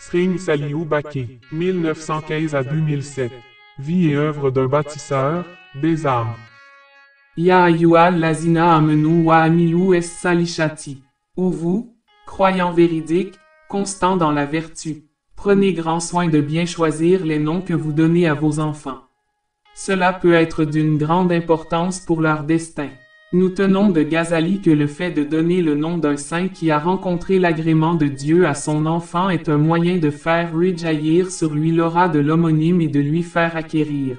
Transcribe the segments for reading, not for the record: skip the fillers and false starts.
Sring Saliou Baké, 1915 à 2007. Vie et œuvre d'un bâtisseur, des armes. Ya ayyuhal lazina amenu wa amilu es salishati. Ô vous, croyants véridiques, constants dans la vertu, prenez grand soin de bien choisir les noms que vous donnez à vos enfants. Cela peut être d'une grande importance pour leur destin. Nous tenons de Ghazali que le fait de donner le nom d'un saint qui a rencontré l'agrément de Dieu à son enfant est un moyen de faire rejaillir sur lui l'aura de l'homonyme et de lui faire acquérir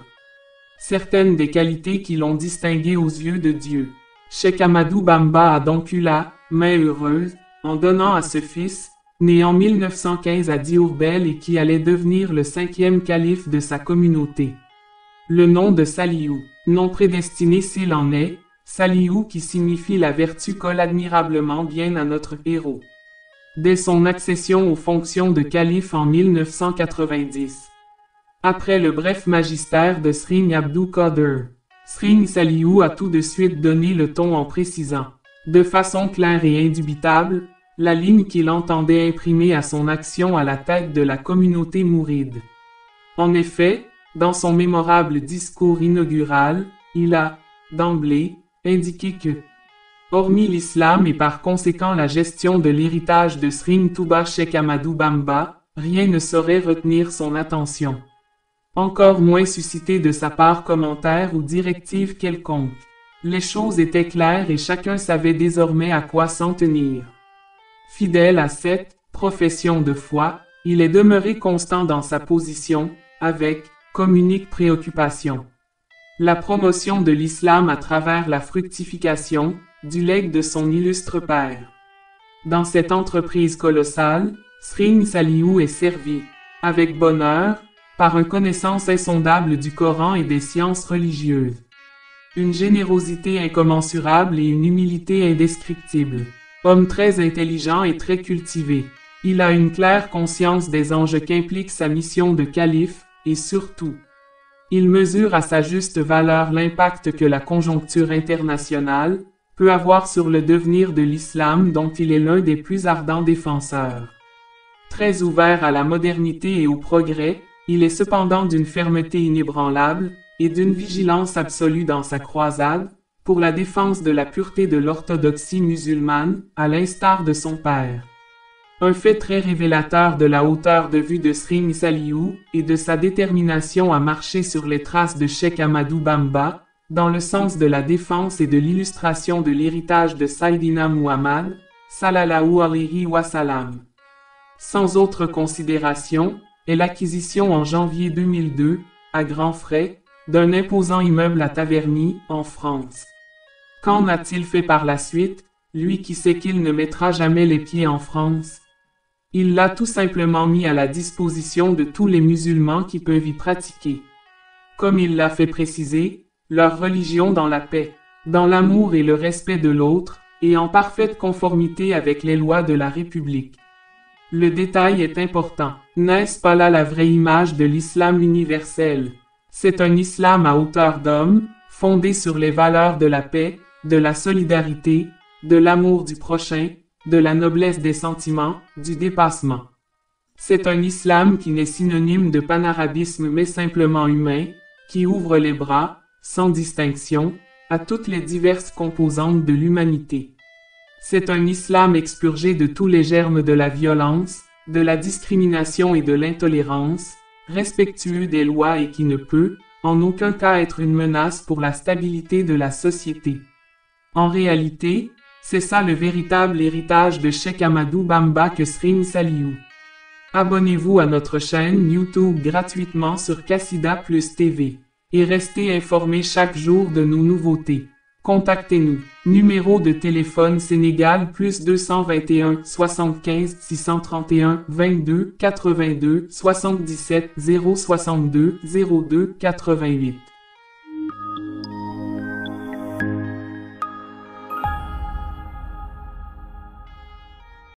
certaines des qualités qui l'ont distingué aux yeux de Dieu. Cheikh Ahmadou Bamba a donc eu la main heureuse en donnant à ce fils, né en 1915 à Diourbel et qui allait devenir le 5e calife de sa communauté, le nom de Saliou, nom prédestiné s'il en est, Saliou qui signifie la vertu colle admirablement bien à notre héros. Dès son accession aux fonctions de calife en 1990. Après le bref magistère de Sring Abdou Qadir, Sring Saliou a tout de suite donné le ton en précisant, de façon claire et indubitable, la ligne qu'il entendait imprimer à son action à la tête de la communauté mouride. En effet, dans son mémorable discours inaugural, il a, d'emblée, indiqué que, hormis l'islam et par conséquent la gestion de l'héritage de Sring Touba Cheikh Ahmadou Bamba, rien ne saurait retenir son attention. Encore moins susciter de sa part commentaires ou directives quelconques. Les choses étaient claires et chacun savait désormais à quoi s'en tenir. Fidèle à cette profession de foi, il est demeuré constant dans sa position, avec comme unique préoccupation la promotion de l'islam à travers la fructification du legs de son illustre père. Dans cette entreprise colossale, Sring Saliou est servi, avec bonheur, par une connaissance insondable du Coran et des sciences religieuses, une générosité incommensurable et une humilité indescriptible. Homme très intelligent et très cultivé, il a une claire conscience des enjeux qu'implique sa mission de calife, et surtout, il mesure à sa juste valeur l'impact que la conjoncture internationale peut avoir sur le devenir de l'islam dont il est l'un des plus ardents défenseurs. Très ouvert à la modernité et au progrès, il est cependant d'une fermeté inébranlable et d'une vigilance absolue dans sa croisade pour la défense de la pureté de l'orthodoxie musulmane, à l'instar de son père. Un fait très révélateur de la hauteur de vue de Sring Saliou et de sa détermination à marcher sur les traces de Cheikh Ahmadou Bamba, dans le sens de la défense et de l'illustration de l'héritage de Sayyidina Muhammad, sallallahu alayhi wa sallam. Sans autre considération, est l'acquisition en janvier 2002, à grands frais, d'un imposant immeuble à Taverny, en France. Qu'en a-t-il fait par la suite, lui qui sait qu'il ne mettra jamais les pieds en France? Il l'a tout simplement mis à la disposition de tous les musulmans qui peuvent y pratiquer. Comme il l'a fait préciser, leur religion dans la paix, dans l'amour et le respect de l'autre, et en parfaite conformité avec les lois de la République. Le détail est important. N'est-ce pas là la vraie image de l'islam universel? C'est un islam à hauteur d'homme, fondé sur les valeurs de la paix, de la solidarité, de l'amour du prochain, de la noblesse des sentiments, du dépassement. C'est un islam qui n'est synonyme de panarabisme mais simplement humain, qui ouvre les bras, sans distinction, à toutes les diverses composantes de l'humanité. C'est un islam expurgé de tous les germes de la violence, de la discrimination et de l'intolérance, respectueux des lois et qui ne peut, en aucun cas être une menace pour la stabilité de la société. En réalité, c'est ça le véritable héritage de Cheikh Ahmadou Bamba que Sring Saliou. Abonnez-vous à notre chaîne YouTube gratuitement sur Qasida Plus TV et restez informés chaque jour de nos nouveautés. Contactez-nous. Numéro de téléphone Sénégal plus 221 75 631 22 82 77 062 02 88.